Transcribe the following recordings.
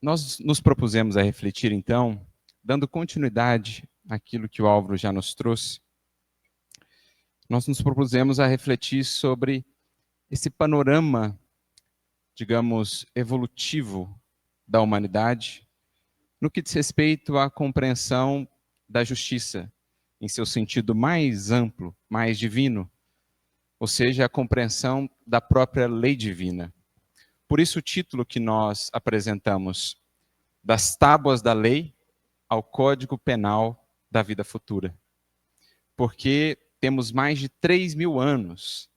Nós nos propusemos a refletir, então, dando continuidade àquilo que o Álvaro já nos trouxe, nós nos propusemos a refletir sobre esse panorama, digamos, evolutivo da humanidade, no que diz respeito à compreensão da justiça, em seu sentido mais amplo, mais divino, ou seja, a compreensão da própria lei divina. Por isso o título que nós apresentamos, Das Tábuas da Lei ao Código Penal da Vida Futura. Porque temos mais de 3.000 anos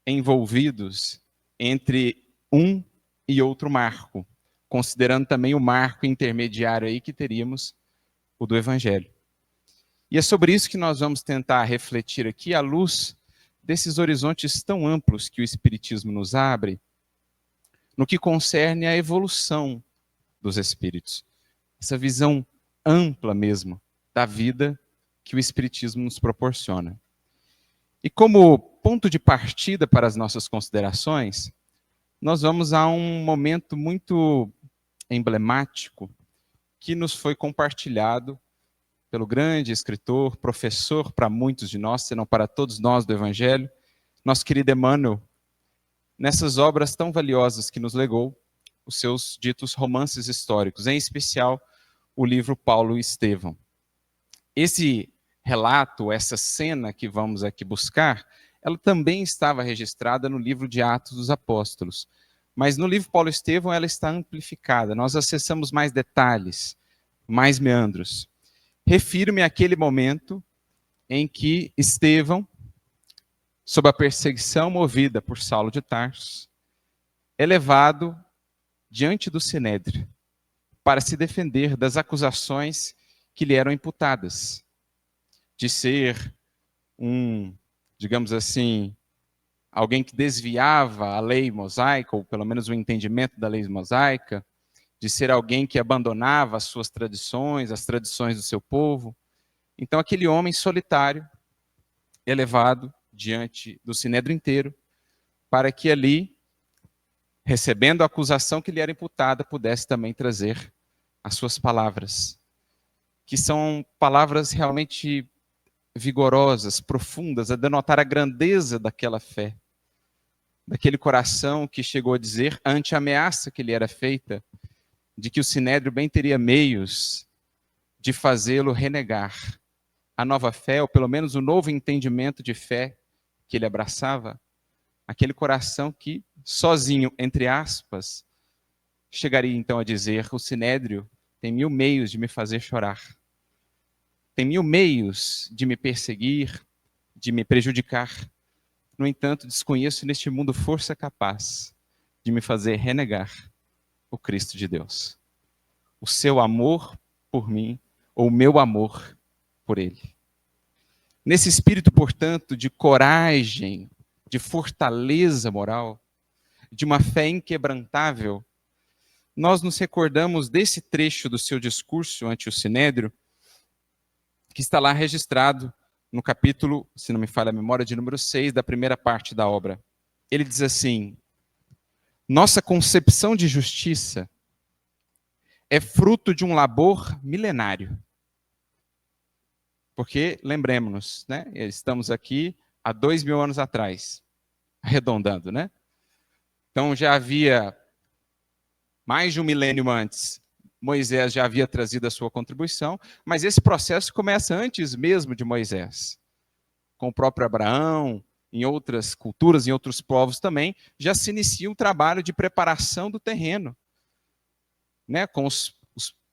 envolvidos entre um e outro marco, considerando também o marco intermediário aí que teríamos, o do Evangelho. E é sobre isso que nós vamos tentar refletir aqui à luz desses horizontes tão amplos que o Espiritismo nos abre, no que concerne à evolução dos espíritos. Essa visão ampla mesmo da vida que o Espiritismo nos proporciona. E como ponto de partida para as nossas considerações, nós vamos a um momento muito emblemático que nos foi compartilhado pelo grande escritor, professor para muitos de nós, se não para todos nós do Evangelho, nosso querido Emmanuel, nessas obras tão valiosas que nos legou, os seus ditos romances históricos, em especial o livro Paulo e Estevão. Esse relato, essa cena que vamos aqui buscar, ela também estava registrada no livro de Atos dos Apóstolos. Mas no livro Paulo e Estevão ela está amplificada. Nós acessamos mais detalhes, mais meandros. Refiro-me àquele momento em que Estevão, sob a perseguição movida por Saulo de Tarso, é levado diante do Sinédrio para se defender das acusações que lhe eram imputadas, de ser digamos assim, alguém que desviava a lei mosaica, ou pelo menos o entendimento da lei mosaica, de ser alguém que abandonava as suas tradições, as tradições do seu povo. Então aquele homem solitário é levado diante do Sinédrio inteiro, para que ali, recebendo a acusação que lhe era imputada, pudesse também trazer as suas palavras, que são palavras realmente vigorosas, profundas, a denotar a grandeza daquela fé, daquele coração que chegou a dizer, ante a ameaça que lhe era feita, de que o Sinédrio bem teria meios de fazê-lo renegar a nova fé, ou pelo menos o novo entendimento de fé que ele abraçava, aquele coração que, sozinho, entre aspas, chegaria então a dizer, o Sinédrio tem 1000 meios de me fazer chorar, tem 1000 meios de me perseguir, de me prejudicar. No entanto, desconheço neste mundo força capaz de me fazer renegar o Cristo de Deus. O seu amor por mim, ou o meu amor por ele. Nesse espírito, portanto, de coragem, de fortaleza moral, de uma fé inquebrantável, nós nos recordamos desse trecho do seu discurso ante o Sinédrio, que está lá registrado no capítulo, se não me falha a memória, de número 6, da primeira parte da obra. Ele diz assim: nossa concepção de justiça é fruto de um labor milenário. Porque, lembremos-nos, né, estamos aqui há 2000 anos atrás, arredondando, né? Então já havia mais de um milênio antes, Moisés já havia trazido a sua contribuição, mas esse processo começa antes mesmo de Moisés. Com o próprio Abraão, em outras culturas, em outros povos também, já se inicia um trabalho de preparação do terreno, né? Com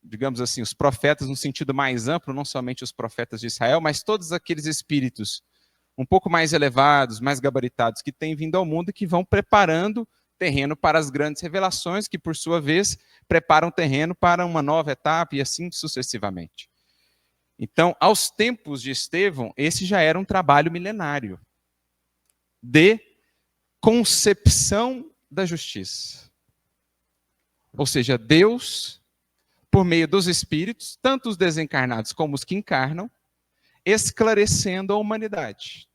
digamos assim, os profetas no sentido mais amplo, não somente os profetas de Israel, mas todos aqueles espíritos um pouco mais elevados, mais gabaritados, que têm vindo ao mundo e que vão preparando terreno para as grandes revelações, que por sua vez preparam terreno para uma nova etapa e assim sucessivamente. Então, aos tempos de Estevão, esse já era um trabalho milenário de concepção da justiça. Ou seja, Deus, por meio dos espíritos, tanto os desencarnados como os que encarnam, esclarecendo a humanidade,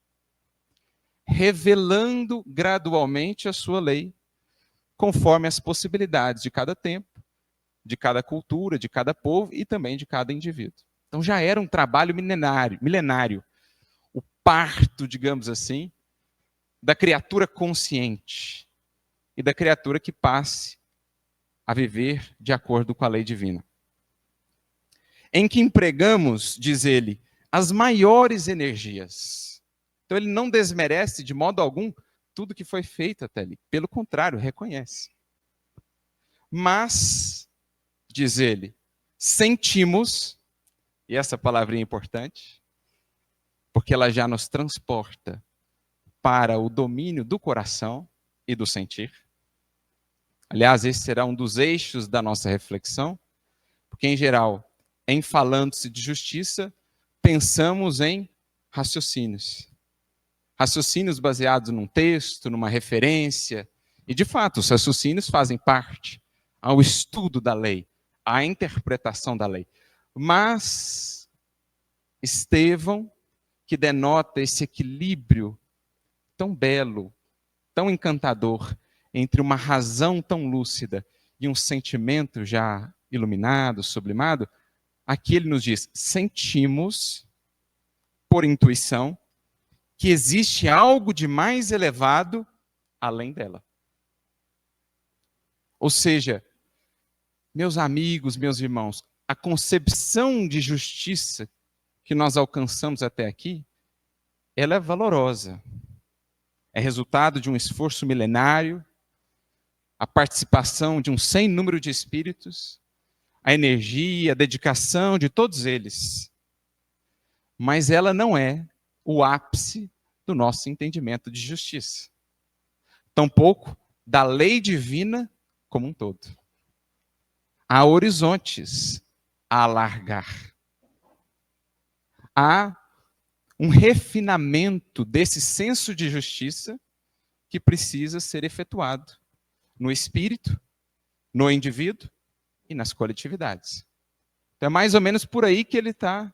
revelando gradualmente a sua lei, conforme as possibilidades de cada tempo, de cada cultura, de cada povo e também de cada indivíduo. Então já era um trabalho milenário, o parto, digamos assim, da criatura consciente e da criatura que passe a viver de acordo com a lei divina. Em que empregamos, diz ele, as maiores energias. Então ele não desmerece de modo algum tudo que foi feito até ali. Pelo contrário, reconhece. Mas, diz ele, sentimos, e essa palavrinha é importante, porque ela já nos transporta para o domínio do coração e do sentir. Aliás, esse será um dos eixos da nossa reflexão, porque, em geral, em falando-se de justiça, pensamos em raciocínios. Raciocínios baseados num texto, numa referência, e, de fato, os raciocínios fazem parte ao estudo da lei, à interpretação da lei. Mas Estevão, que denota esse equilíbrio tão belo, tão encantador, entre uma razão tão lúcida e um sentimento já iluminado, sublimado, aqui ele nos diz: sentimos, por intuição, que existe algo de mais elevado além dela. Ou seja, meus amigos, meus irmãos, a concepção de justiça que nós alcançamos até aqui, ela é valorosa. É resultado de um esforço milenário, a participação de um sem número de espíritos, a energia, a dedicação de todos eles. Mas ela não é o ápice do nosso entendimento de justiça. Tampouco da lei divina como um todo. Há horizontes a alargar. Há um refinamento desse senso de justiça que precisa ser efetuado no espírito, no indivíduo e nas coletividades. Então é mais ou menos por aí que ele está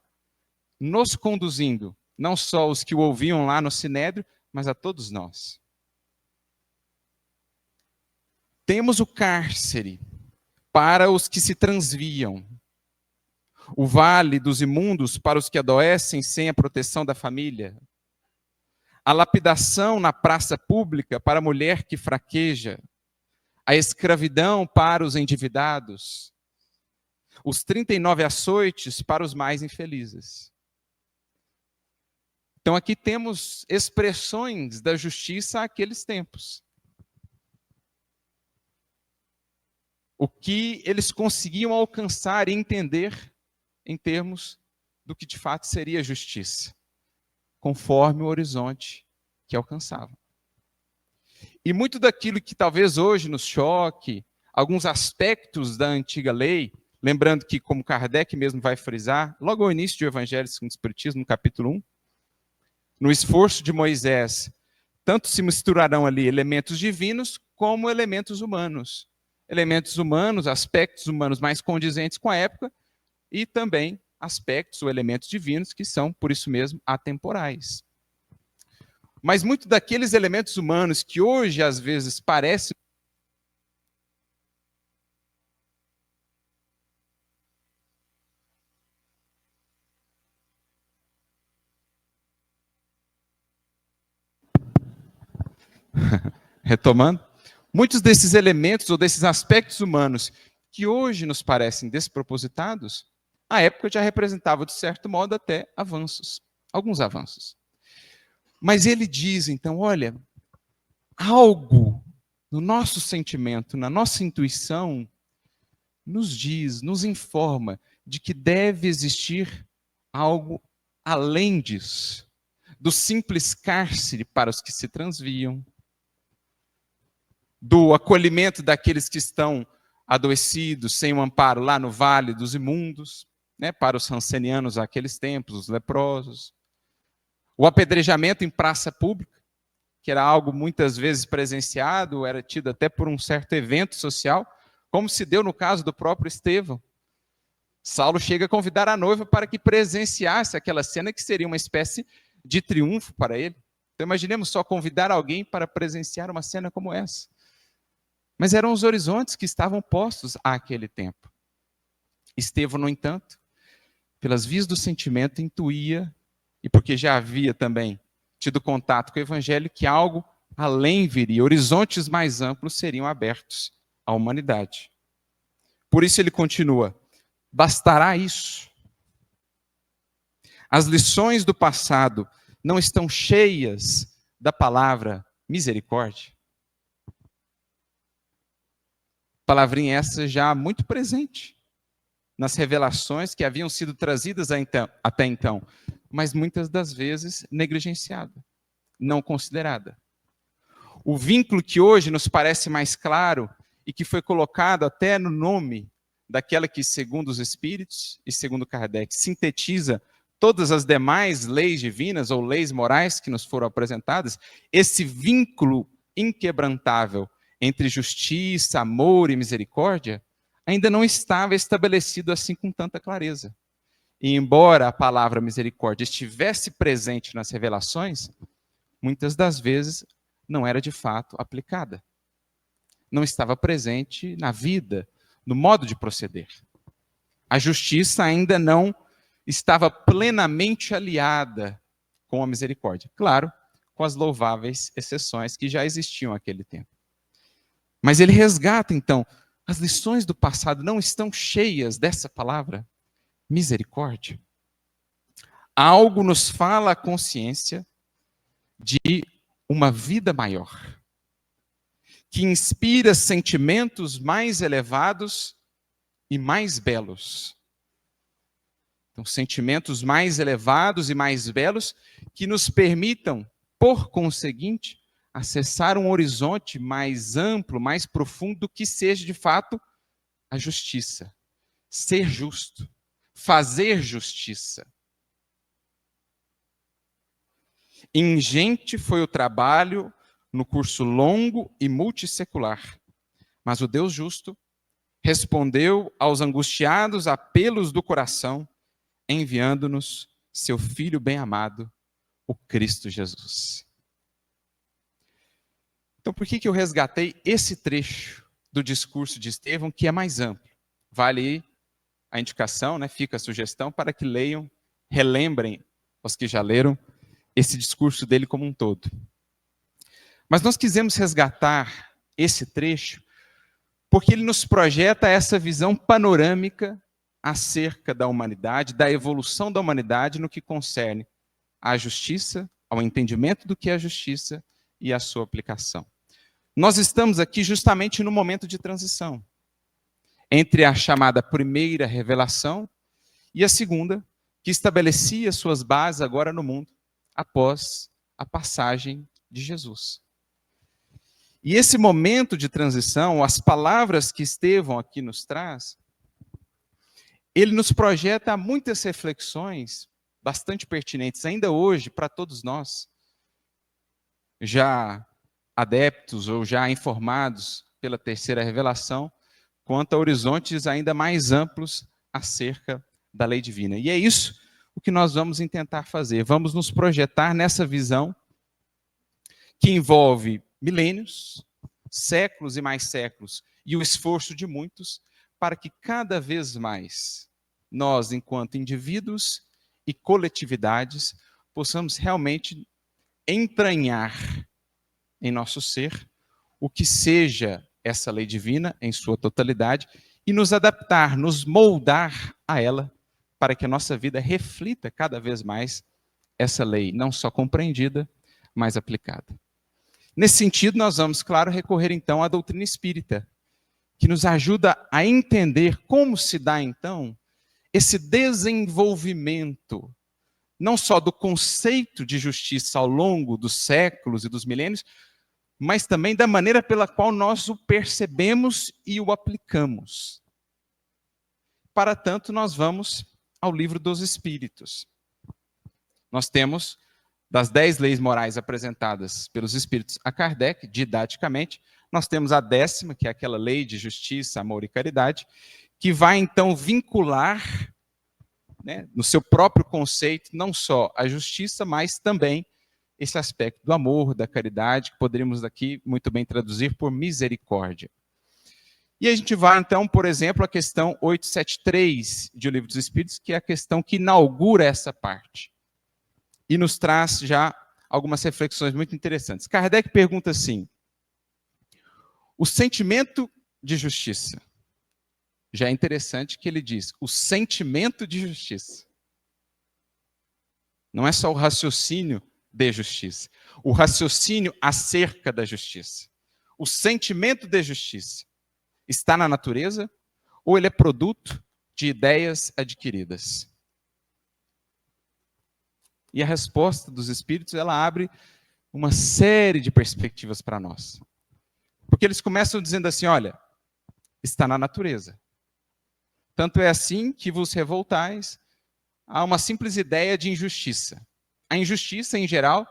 nos conduzindo, não só os que o ouviam lá no Sinédrio, mas a todos nós. Temos o cárcere para os que se transviam, o vale dos imundos para os que adoecem sem a proteção da família, a lapidação na praça pública para a mulher que fraqueja, a escravidão para os endividados, os 39 açoites para os mais infelizes. Então aqui temos expressões da justiça àqueles tempos. O que eles conseguiam alcançar e entender em termos do que de fato seria justiça, conforme o horizonte que alcançavam. E muito daquilo que talvez hoje nos choque, alguns aspectos da antiga lei, lembrando que, como Kardec mesmo vai frisar, logo ao início do Evangelho segundo o Espiritismo, no capítulo 1, no esforço de Moisés, tanto se misturarão ali elementos divinos como elementos humanos. Elementos humanos, aspectos humanos mais condizentes com a época, e também aspectos ou elementos divinos que são, por isso mesmo, atemporais. Mas muito daqueles elementos humanos que hoje, às vezes, parecem retomando, muitos desses elementos ou desses aspectos humanos que hoje nos parecem despropositados, a época já representava, de certo modo, até avanços, alguns avanços. Mas ele diz, então, olha, algo no nosso sentimento, na nossa intuição, nos diz, nos informa de que deve existir algo além disso, do simples cárcere para os que se transviam, do acolhimento daqueles que estão adoecidos, sem um amparo lá no vale dos imundos, né, para os rancenianos àqueles tempos, os leprosos. O apedrejamento em praça pública, que era algo muitas vezes presenciado, era tido até por um certo evento social, como se deu no caso do próprio Estevão. Saulo chega a convidar a noiva para que presenciasse aquela cena que seria uma espécie de triunfo para ele. Então imaginemos só convidar alguém para presenciar uma cena como essa. Mas eram os horizontes que estavam postos àquele tempo. Estevão, no entanto, pelas vias do sentimento, intuía, e porque já havia também tido contato com o evangelho, que algo além viria, horizontes mais amplos seriam abertos à humanidade. Por isso ele continua: bastará isso? As lições do passado não estão cheias da palavra misericórdia? Palavrinha essa já muito presente nas revelações que haviam sido trazidas até então, mas muitas das vezes negligenciada, não considerada. O vínculo que hoje nos parece mais claro e que foi colocado até no nome daquela que, segundo os Espíritos e segundo Kardec, sintetiza todas as demais leis divinas ou leis morais que nos foram apresentadas, esse vínculo inquebrantável entre justiça, amor e misericórdia, ainda não estava estabelecido assim com tanta clareza. E embora a palavra misericórdia estivesse presente nas revelações, muitas das vezes não era de fato aplicada. Não estava presente na vida, no modo de proceder. A justiça ainda não estava plenamente aliada com a misericórdia. Claro, com as louváveis exceções que já existiam naquele tempo. Mas ele resgata, então, as lições do passado não estão cheias dessa palavra, misericórdia. Algo nos fala a consciência de uma vida maior, que inspira sentimentos mais elevados e mais belos. Então, sentimentos mais elevados e mais belos que nos permitam, por conseguinte, acessar um horizonte mais amplo, mais profundo, que seja de fato a justiça. Ser justo, fazer justiça. Ingente foi o trabalho no curso longo e multissecular, mas o Deus justo respondeu aos angustiados apelos do coração, enviando-nos seu Filho bem-amado, o Cristo Jesus. Então, por que eu resgatei esse trecho do discurso de Estevão, que é mais amplo? Vale aí a indicação, né? Fica a sugestão para que leiam, relembrem os que já leram esse discurso dele como um todo. Mas nós quisemos resgatar esse trecho porque ele nos projeta essa visão panorâmica acerca da humanidade, da evolução da humanidade no que concerne à justiça, ao entendimento do que é a justiça e à sua aplicação. Nós estamos aqui justamente no momento de transição entre a chamada primeira revelação e a segunda, que estabelecia suas bases agora no mundo, após a passagem de Jesus. E esse momento de transição, as palavras que Estevão aqui nos traz, ele nos projeta muitas reflexões bastante pertinentes, ainda hoje, para todos nós, já adeptos ou já informados pela terceira revelação, quanto a horizontes ainda mais amplos acerca da lei divina. E é isso o que nós vamos tentar fazer. Vamos nos projetar nessa visão que envolve milênios, séculos e mais séculos, e o esforço de muitos, para que cada vez mais nós, enquanto indivíduos e coletividades, possamos realmente entranhar em nosso ser o que seja essa lei divina em sua totalidade e nos adaptar, nos moldar a ela, para que a nossa vida reflita cada vez mais essa lei, não só compreendida, mas aplicada. Nesse sentido, nós vamos, claro, recorrer então à doutrina espírita, que nos ajuda a entender como se dá então esse desenvolvimento, não só do conceito de justiça ao longo dos séculos e dos milênios, mas também da maneira pela qual nós o percebemos e o aplicamos. Para tanto, nós vamos ao Livro dos Espíritos. Nós temos, das 10 leis morais apresentadas pelos Espíritos a Kardec, didaticamente, nós temos a 10ª, que é aquela lei de justiça, amor e caridade, que vai então vincular, né, no seu próprio conceito, não só a justiça, mas também esse aspecto do amor, da caridade, que poderíamos aqui muito bem traduzir por misericórdia. E a gente vai, então, por exemplo, à questão 873 de O Livro dos Espíritos, que é a questão que inaugura essa parte. E nos traz já algumas reflexões muito interessantes. Kardec pergunta assim: o sentimento de justiça. Já é interessante que ele diz, o sentimento de justiça. Não é só o raciocínio de justiça. O raciocínio acerca da justiça. O sentimento de justiça está na natureza ou ele é produto de ideias adquiridas? E a resposta dos espíritos, ela abre uma série de perspectivas para nós. Porque eles começam dizendo assim, olha, está na natureza. Tanto é assim que vos revoltais a uma simples ideia de injustiça. A injustiça, em geral,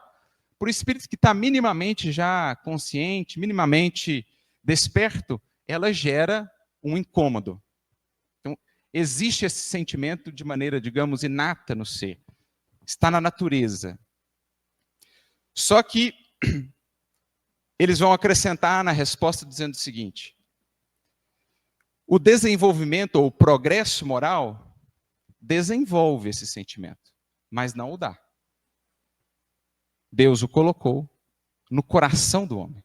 por espírito que está minimamente já consciente, minimamente desperto, ela gera um incômodo. Então, existe esse sentimento de maneira, digamos, inata no ser. Está na natureza. Só que eles vão acrescentar na resposta dizendo o seguinte: o desenvolvimento ou o progresso moral desenvolve esse sentimento, mas não o dá. Deus o colocou no coração do homem.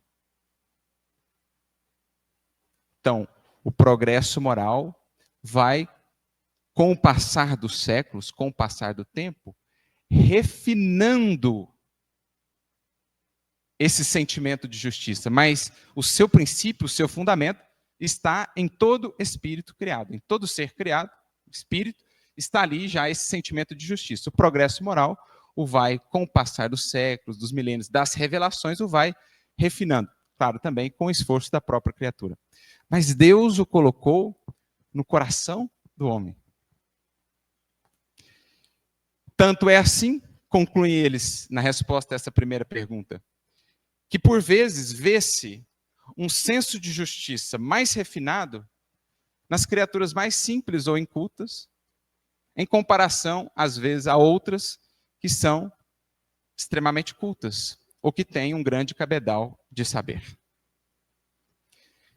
Então, o progresso moral vai, com o passar dos séculos, com o passar do tempo, refinando esse sentimento de justiça. Mas o seu princípio, o seu fundamento, está em todo espírito criado. Em todo ser criado, espírito, está ali já esse sentimento de justiça. O progresso moral o vai, com o passar dos séculos, dos milênios, das revelações, o vai refinando. Claro, também com o esforço da própria criatura. Mas Deus o colocou no coração do homem. Tanto é assim, concluem eles na resposta a essa primeira pergunta, que por vezes vê-se um senso de justiça mais refinado nas criaturas mais simples ou incultas, em comparação, às vezes, a outras que são extremamente cultas, ou que têm um grande cabedal de saber.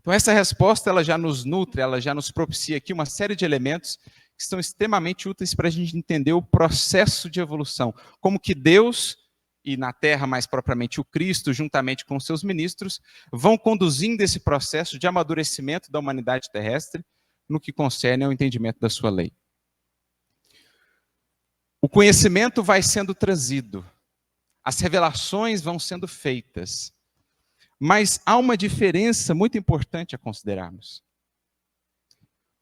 Então, essa resposta ela já nos nutre, ela já nos propicia aqui uma série de elementos que são extremamente úteis para a gente entender o processo de evolução. Como que Deus, e na Terra mais propriamente o Cristo, juntamente com seus ministros, vão conduzindo esse processo de amadurecimento da humanidade terrestre no que concerne ao entendimento da sua lei. O conhecimento vai sendo trazido, as revelações vão sendo feitas, mas há uma diferença muito importante a considerarmos.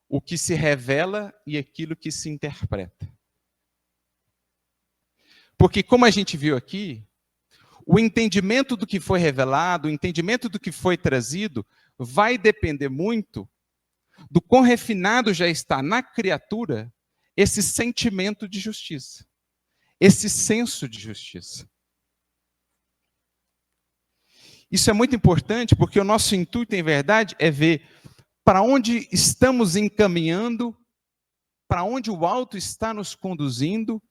O que se revela e aquilo que se interpreta. Porque, como a gente viu aqui, o entendimento do que foi revelado, o entendimento do que foi trazido, vai depender muito do quão refinado já está na criatura esse sentimento de justiça, esse senso de justiça. Isso é muito importante porque o nosso intuito, em verdade, é ver para onde estamos encaminhando, para onde o alto está nos conduzindo,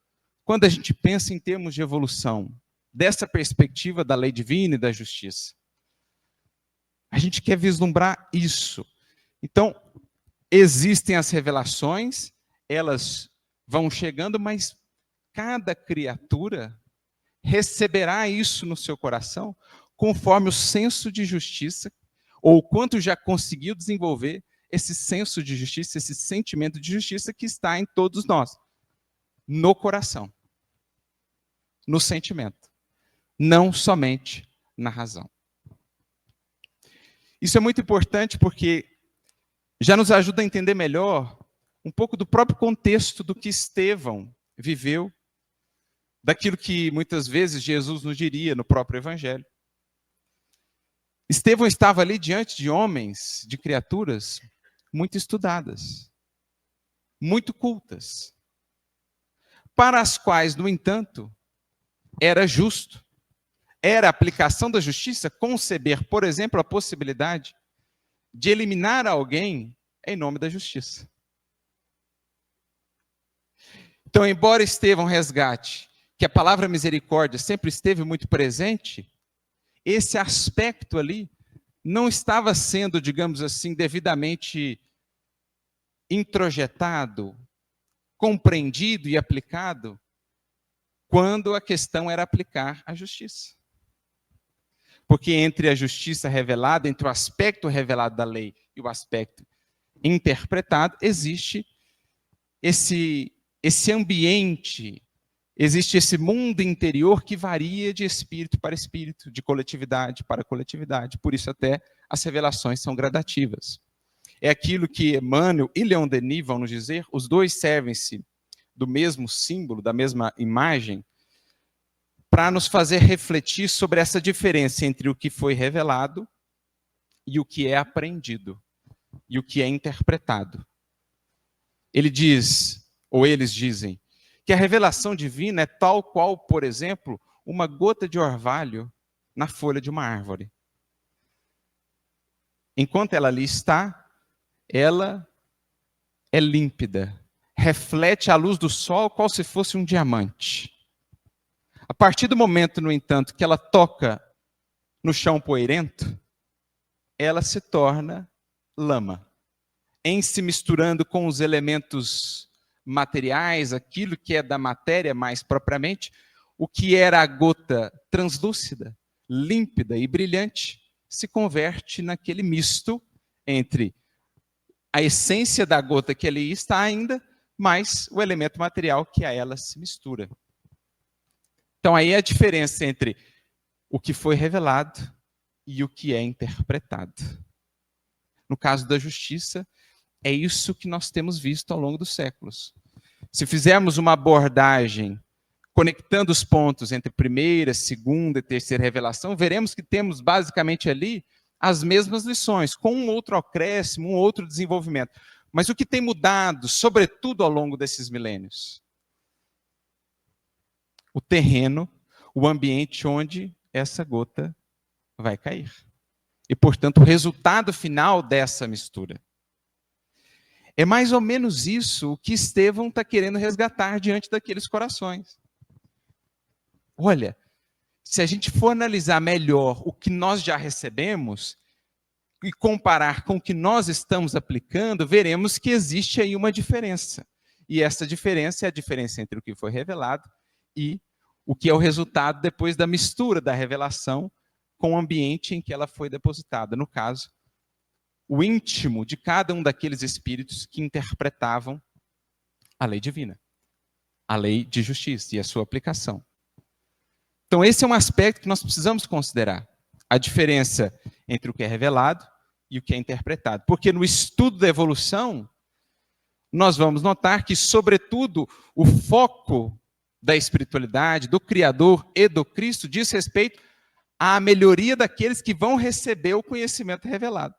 quando a gente pensa em termos de evolução, dessa perspectiva da lei divina e da justiça. A gente quer vislumbrar isso. Então, existem as revelações, elas vão chegando, mas cada criatura receberá isso no seu coração conforme o senso de justiça, ou quanto já conseguiu desenvolver esse senso de justiça, esse sentimento de justiça que está em todos nós, no coração, no sentimento, não somente na razão. Isso é muito importante porque já nos ajuda a entender melhor um pouco do próprio contexto do que Estevão viveu, daquilo que muitas vezes Jesus nos diria no próprio Evangelho. Estevão estava ali diante de homens, de criaturas muito estudadas, muito cultas, para as quais, no entanto, era justo, era a aplicação da justiça conceber, por exemplo, a possibilidade de eliminar alguém em nome da justiça. Então, embora Estevão resgate que a palavra misericórdia sempre esteve muito presente, esse aspecto ali não estava sendo, digamos assim, devidamente introjetado, compreendido e aplicado quando a questão era aplicar a justiça. Porque entre a justiça revelada, entre o aspecto revelado da lei e o aspecto interpretado, existe esse ambiente, existe esse mundo interior que varia de espírito para espírito, de coletividade para coletividade. Por isso até as revelações são gradativas. É aquilo que Emmanuel e Leon Denis vão nos dizer, os dois servem-se do mesmo símbolo, da mesma imagem, para nos fazer refletir sobre essa diferença entre o que foi revelado e o que é aprendido, e o que é interpretado. Ele diz, ou eles dizem, que a revelação divina é tal qual, por exemplo, uma gota de orvalho na folha de uma árvore. Enquanto ela ali está, ela é límpida, reflete a luz do sol qual se fosse um diamante. A partir do momento, no entanto, que ela toca no chão poeirento, ela se torna lama, em se misturando com os elementos materiais, aquilo que é da matéria mais propriamente, o que era a gota translúcida, límpida e brilhante, se converte naquele misto entre a essência da gota que ali está ainda, mais o elemento material que a ela se mistura. Então aí é a diferença entre o que foi revelado e o que é interpretado. No caso da justiça, é isso que nós temos visto ao longo dos séculos. Se fizermos uma abordagem conectando os pontos entre primeira, segunda e terceira revelação, veremos que temos basicamente ali as mesmas lições, com um outro acréscimo, um outro desenvolvimento. Mas o que tem mudado, sobretudo ao longo desses milênios? O terreno, o ambiente onde essa gota vai cair. E, portanto, o resultado final dessa mistura. É mais ou menos isso o que Estevão está querendo resgatar diante daqueles corações. Olha, se a gente for analisar melhor o que nós já recebemos e comparar com o que nós estamos aplicando, veremos que existe aí uma diferença. E essa diferença é a diferença entre o que foi revelado e o que é o resultado depois da mistura da revelação com o ambiente em que ela foi depositada. No caso, o íntimo de cada um daqueles espíritos que interpretavam a lei divina, a lei de justiça e a sua aplicação. Então, esse é um aspecto que nós precisamos considerar. A diferença entre o que é revelado e o que é interpretado. Porque no estudo da evolução, nós vamos notar que, sobretudo, o foco da espiritualidade, do Criador e do Cristo diz respeito à melhoria daqueles que vão receber o conhecimento revelado,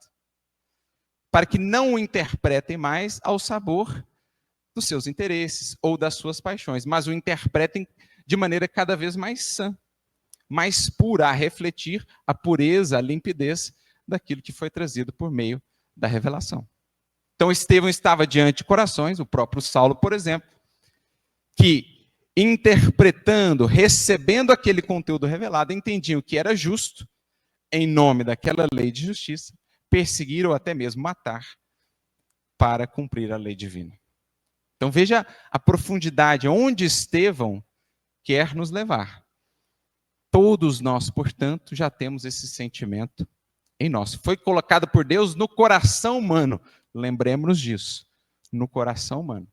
para que não o interpretem mais ao sabor dos seus interesses ou das suas paixões, mas o interpretem de maneira cada vez mais sã, mais pura, a refletir a pureza, a limpidez daquilo que foi trazido por meio da revelação. Então, Estevão estava diante de corações, o próprio Saulo, por exemplo, que interpretando, recebendo aquele conteúdo revelado, entendiam que era justo, em nome daquela lei de justiça, perseguir ou até mesmo matar para cumprir a lei divina. Então veja a profundidade, onde Estevão quer nos levar. Todos nós, portanto, já temos esse sentimento em nós. Foi colocado por Deus no coração humano. Lembremos-nos disso, no coração humano.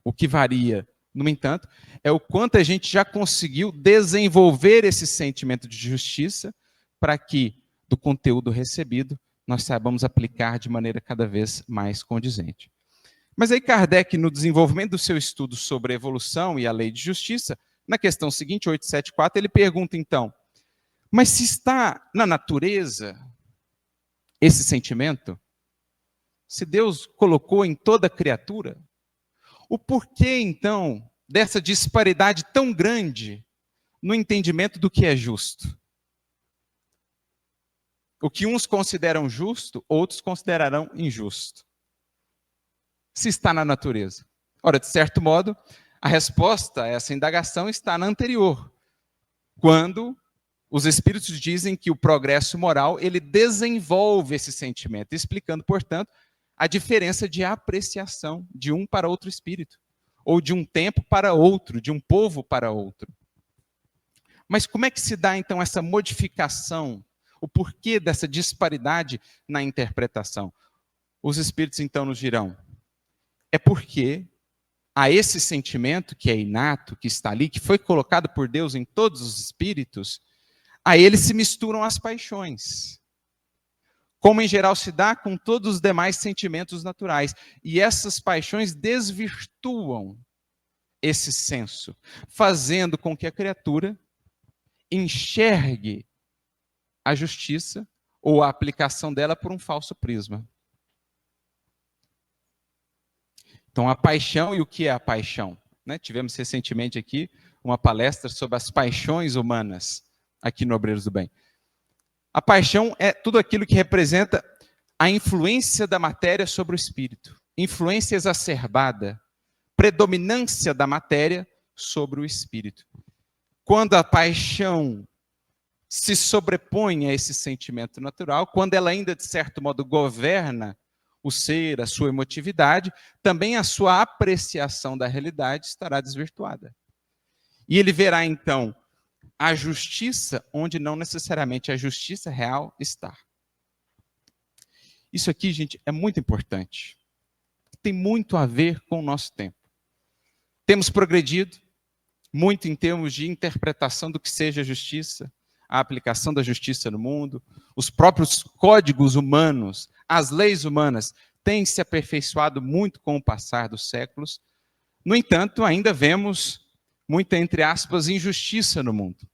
O que varia, no entanto, é o quanto a gente já conseguiu desenvolver esse sentimento de justiça para que, do conteúdo recebido, nós saibamos aplicar de maneira cada vez mais condizente. Mas aí Kardec, no desenvolvimento do seu estudo sobre a evolução e a lei de justiça, na questão seguinte, 874, ele pergunta então, mas se está na natureza esse sentimento, se Deus colocou em toda criatura, o porquê então dessa disparidade tão grande no entendimento do que é justo? O que uns consideram justo, outros considerarão injusto. Se está na natureza. Ora, de certo modo, a resposta a essa indagação está na anterior, quando Os espíritos dizem que o progresso moral, ele desenvolve esse sentimento, explicando, portanto, a diferença de apreciação de um para outro espírito, ou de um tempo para outro, de um povo para outro. Mas como é que se dá, então, essa modificação? O porquê dessa disparidade na interpretação? Os espíritos, então, nos dirão, é porque a esse sentimento que é inato, que está ali, que foi colocado por Deus em todos os espíritos, a ele se misturam as paixões. Como em geral se dá com todos os demais sentimentos naturais. E essas paixões desvirtuam esse senso, fazendo com que a criatura enxergue a justiça ou a aplicação dela por um falso prisma. Então, a paixão, e o que é a paixão? Tivemos recentemente aqui uma palestra sobre as paixões humanas, aqui no Obreiros do Bem. A paixão é tudo aquilo que representa a influência da matéria sobre o espírito, influência exacerbada, predominância da matéria sobre o espírito. Quando a paixão se sobrepõe a esse sentimento natural, quando ela ainda, de certo modo, governa o ser, a sua emotividade, também a sua apreciação da realidade estará desvirtuada. E ele verá, então, a justiça onde não necessariamente a justiça real está. Isso aqui, gente, é muito importante. Tem muito a ver com o nosso tempo. Temos progredido muito em termos de interpretação do que seja justiça, a aplicação da justiça no mundo, os próprios códigos humanos, as leis humanas têm se aperfeiçoado muito com o passar dos séculos. No entanto, ainda vemos muita, entre aspas, injustiça no mundo.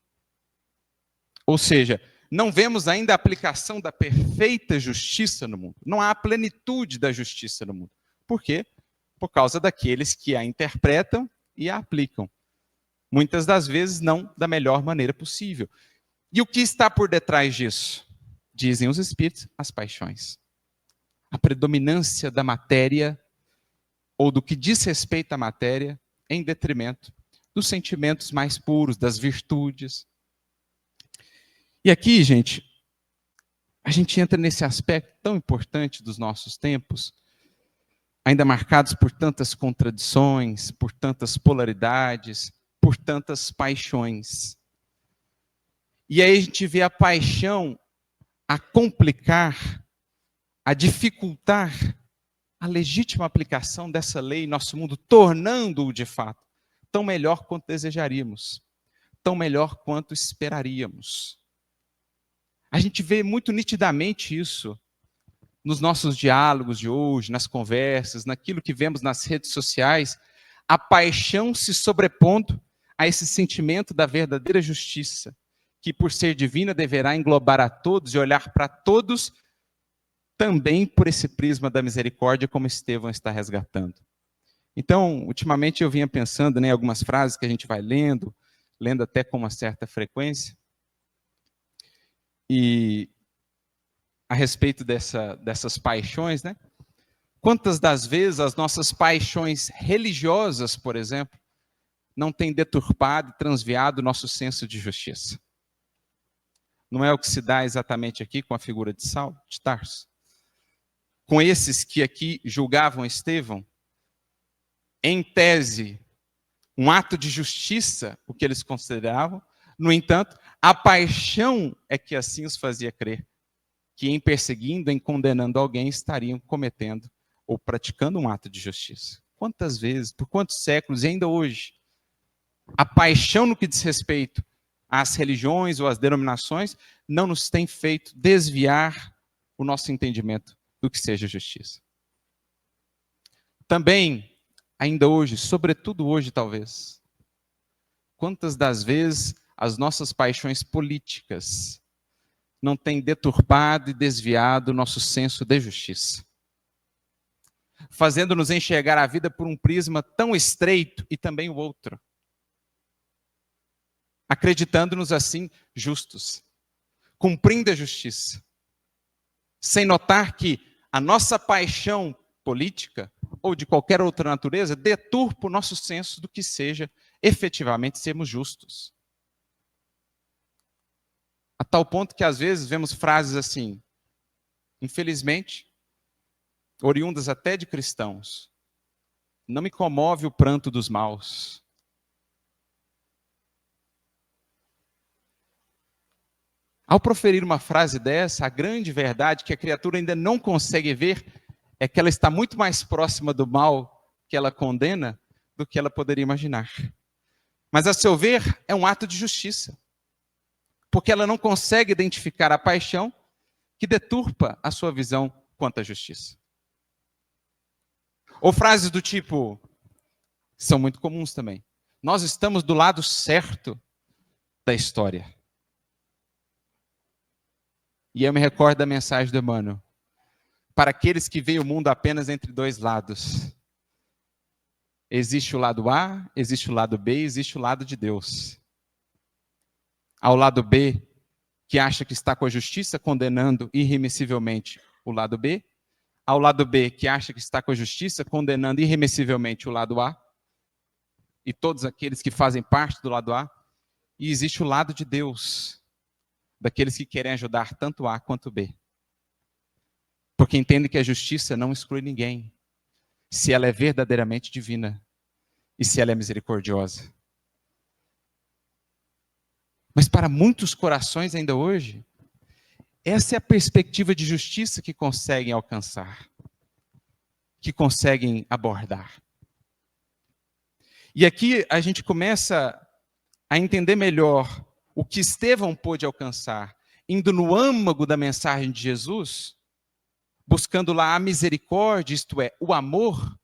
Ou seja, não vemos ainda a aplicação da perfeita justiça no mundo. Não há a plenitude da justiça no mundo. Por quê? Por causa daqueles que a interpretam e a aplicam. Muitas das vezes não da melhor maneira possível. E o que está por detrás disso? Dizem os espíritos, as paixões. A predominância da matéria, ou do que diz respeito à matéria, em detrimento dos sentimentos mais puros, das virtudes. E aqui, gente, a gente entra nesse aspecto tão importante dos nossos tempos, ainda marcados por tantas contradições, por tantas polaridades, por tantas paixões. E aí a gente vê a paixão a complicar, a dificultar a legítima aplicação dessa lei em nosso mundo, tornando-o de fato tão melhor quanto desejaríamos, tão melhor quanto esperaríamos. A gente vê muito nitidamente isso nos nossos diálogos de hoje, nas conversas, naquilo que vemos nas redes sociais, a paixão se sobrepondo a esse sentimento da verdadeira justiça, que por ser divina deverá englobar a todos e olhar para todos também por esse prisma da misericórdia, como Estevão está resgatando. Então, ultimamente eu vinha pensando em algumas frases que a gente vai lendo até com uma certa frequência, e a respeito dessas paixões, Quantas das vezes as nossas paixões religiosas, por exemplo, não têm deturpado e transviado o nosso senso de justiça? Não é o que se dá exatamente aqui com a figura de Saulo, de Tarso? Com esses que aqui julgavam Estevão, em tese, um ato de justiça, o que eles consideravam, no entanto, a paixão é que assim os fazia crer que em perseguindo, em condenando alguém, estariam cometendo ou praticando um ato de justiça. Quantas vezes, por quantos séculos, e ainda hoje, a paixão no que diz respeito às religiões ou às denominações não nos tem feito desviar o nosso entendimento do que seja justiça. Também, ainda hoje, sobretudo hoje talvez, quantas das vezes as nossas paixões políticas não têm deturpado e desviado o nosso senso de justiça, fazendo-nos enxergar a vida por um prisma tão estreito e também o outro, acreditando-nos assim justos, cumprindo a justiça, sem notar que a nossa paixão política ou de qualquer outra natureza deturpa o nosso senso do que seja efetivamente sermos justos. A tal ponto que às vezes vemos frases assim, infelizmente, oriundas até de cristãos. Não me comove o pranto dos maus. Ao proferir uma frase dessa, a grande verdade que a criatura ainda não consegue ver é que ela está muito mais próxima do mal que ela condena do que ela poderia imaginar. Mas, a seu ver, é um ato de justiça. Porque ela não consegue identificar a paixão que deturpa a sua visão quanto à justiça. Ou frases do tipo, são muito comuns também. Nós estamos do lado certo da história. E eu me recordo da mensagem do Emmanuel. Para aqueles que veem o mundo apenas entre dois lados. Existe o lado A, existe o lado B, existe o lado de Deus. Ao lado B, que acha que está com a justiça, condenando irremissivelmente o lado B. Ao lado B, que acha que está com a justiça, condenando irremissivelmente o lado A. E todos aqueles que fazem parte do lado A. E existe o lado de Deus, daqueles que querem ajudar tanto A quanto B. Porque entendem que a justiça não exclui ninguém, se ela é verdadeiramente divina e se ela é misericordiosa. Mas para muitos corações ainda hoje, essa é a perspectiva de justiça que conseguem alcançar, que conseguem abordar. E aqui a gente começa a entender melhor o que Estevão pôde alcançar, indo no âmago da mensagem de Jesus, buscando lá a misericórdia, isto é, o amor,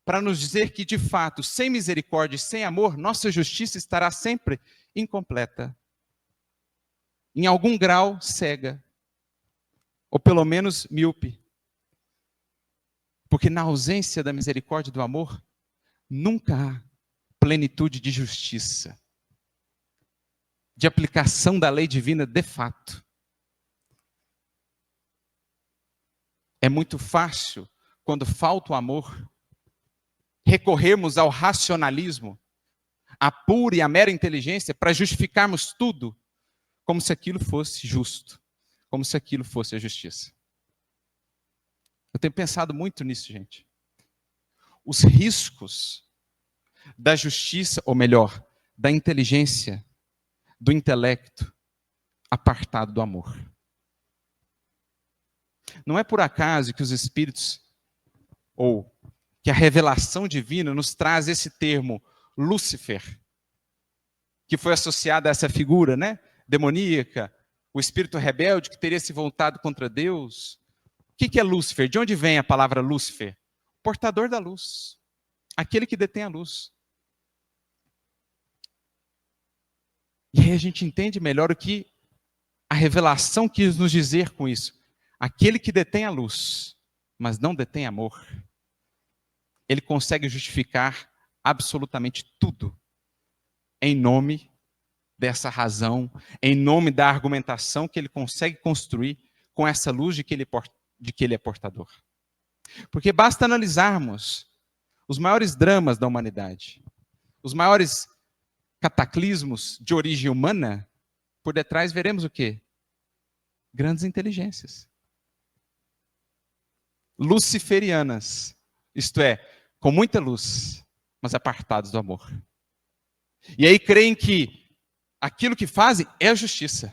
para nos dizer que, de fato, sem misericórdia e sem amor, nossa justiça estará sempre incompleta. Em algum grau, cega. Ou pelo menos míope. Porque na ausência da misericórdia e do amor, nunca há plenitude de justiça, de aplicação da lei divina de fato. É muito fácil, quando falta o amor, recorrermos ao racionalismo, à pura e à mera inteligência, para justificarmos tudo, como se aquilo fosse justo, como se aquilo fosse a justiça. Eu tenho pensado muito nisso, gente. Os riscos da justiça, ou melhor, da inteligência, do intelecto, apartado do amor. Não é por acaso que os Espíritos, ou que a revelação divina nos traz esse termo, Lúcifer, que foi associado a essa figura, né, demoníaca, o espírito rebelde que teria se voltado contra Deus. O que é Lúcifer? De onde vem a palavra Lúcifer? Portador da luz, aquele que detém a luz. E aí a gente entende melhor o que a revelação quis nos dizer com isso. Aquele que detém a luz, mas não detém amor, ele consegue justificar absolutamente tudo em nome dessa razão, em nome da argumentação que ele consegue construir com essa luz de que ele é portador. Porque basta analisarmos os maiores dramas da humanidade, os maiores cataclismos de origem humana, por detrás veremos o quê? Grandes inteligências. Luciferianas, isto é, com muita luz, mas apartados do amor. E aí creem que aquilo que fazem é a justiça.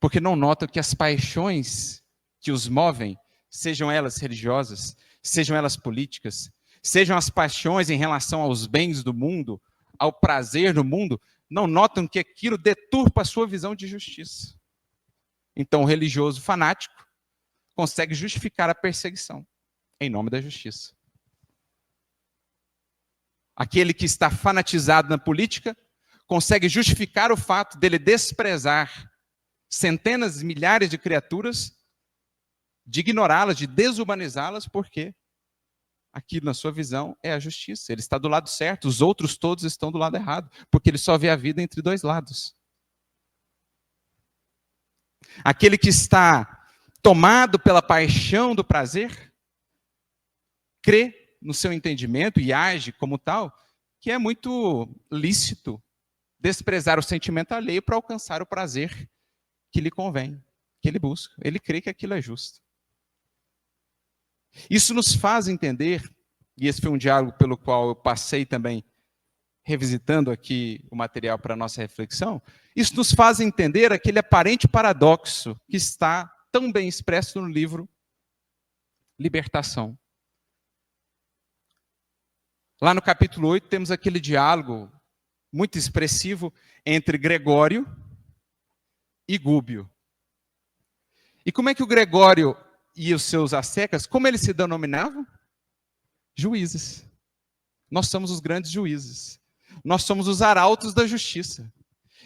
Porque não notam que as paixões que os movem, sejam elas religiosas, sejam elas políticas, sejam as paixões em relação aos bens do mundo, ao prazer do mundo, não notam que aquilo deturpa a sua visão de justiça. Então o religioso fanático consegue justificar a perseguição em nome da justiça. Aquele que está fanatizado na política consegue justificar o fato dele desprezar centenas, milhares de criaturas, de ignorá-las, de desumanizá-las, porque aquilo, na sua visão, é a justiça. Ele está do lado certo, os outros todos estão do lado errado, porque ele só vê a vida entre dois lados. Aquele que está tomado pela paixão do prazer, crê no seu entendimento e age como tal, que é muito lícito desprezar o sentimento alheio para alcançar o prazer que lhe convém, que ele busca. Ele crê que aquilo é justo. Isso nos faz entender, e esse foi um diálogo pelo qual eu passei também, revisitando aqui o material para a nossa reflexão, isso nos faz entender aquele aparente paradoxo que está tão bem expresso no livro Libertação. Lá no capítulo 8 temos aquele diálogo muito expressivo entre Gregório e Gúbio. E como é que o Gregório e os seus assecas, como eles se denominavam? Juízes. Nós somos os grandes juízes. Nós somos os arautos da justiça.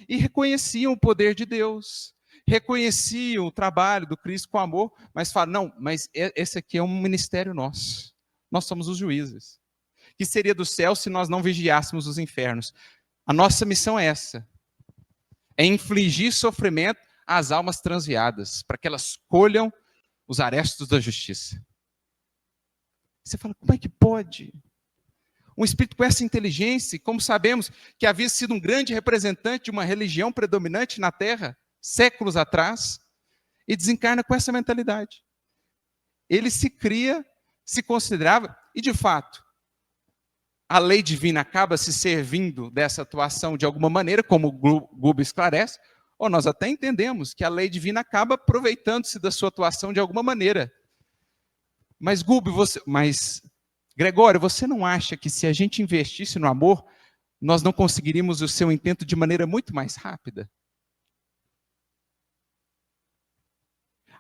E reconheciam o poder de Deus, reconheciam o trabalho do Cristo com amor, mas falam, não, mas esse aqui é um ministério nosso. Nós somos os juízes. Que seria do céu se nós não vigiássemos os infernos? A nossa missão é essa. É infligir sofrimento às almas transviadas, para que elas colham os arestos da justiça. Você fala, como é que pode? Um espírito com essa inteligência, como sabemos que havia sido um grande representante de uma religião predominante na Terra, séculos atrás, e desencarna com essa mentalidade. Ele se cria, se considerava, e de fato, a lei divina acaba se servindo dessa atuação de alguma maneira, como o Gúbio esclarece, ou nós até entendemos que a lei divina acaba aproveitando-se da sua atuação de alguma maneira. Mas Gregório, você não acha que se a gente investisse no amor, nós não conseguiríamos o seu intento de maneira muito mais rápida?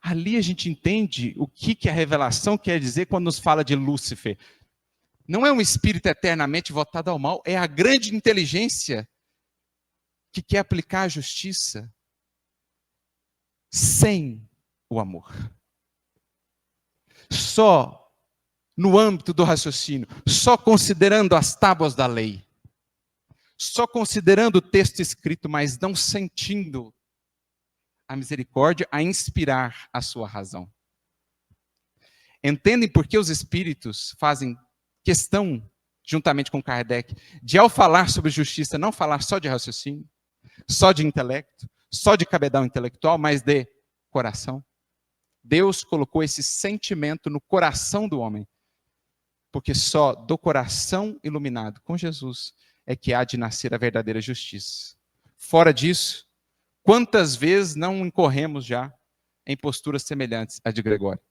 Ali a gente entende o que a revelação quer dizer quando nos fala de Lúcifer. Não é um espírito eternamente votado ao mal, é a grande inteligência que quer aplicar a justiça sem o amor. Só no âmbito do raciocínio, só considerando as tábuas da lei, só considerando o texto escrito, mas não sentindo a misericórdia a inspirar a sua razão. Entendem por que os espíritos fazem questão, juntamente com Kardec, de ao falar sobre justiça, não falar só de raciocínio, só de intelecto, só de cabedal intelectual, mas de coração? Deus colocou esse sentimento no coração do homem, porque só do coração iluminado com Jesus é que há de nascer a verdadeira justiça. Fora disso, quantas vezes não incorremos já em posturas semelhantes à de Gregório?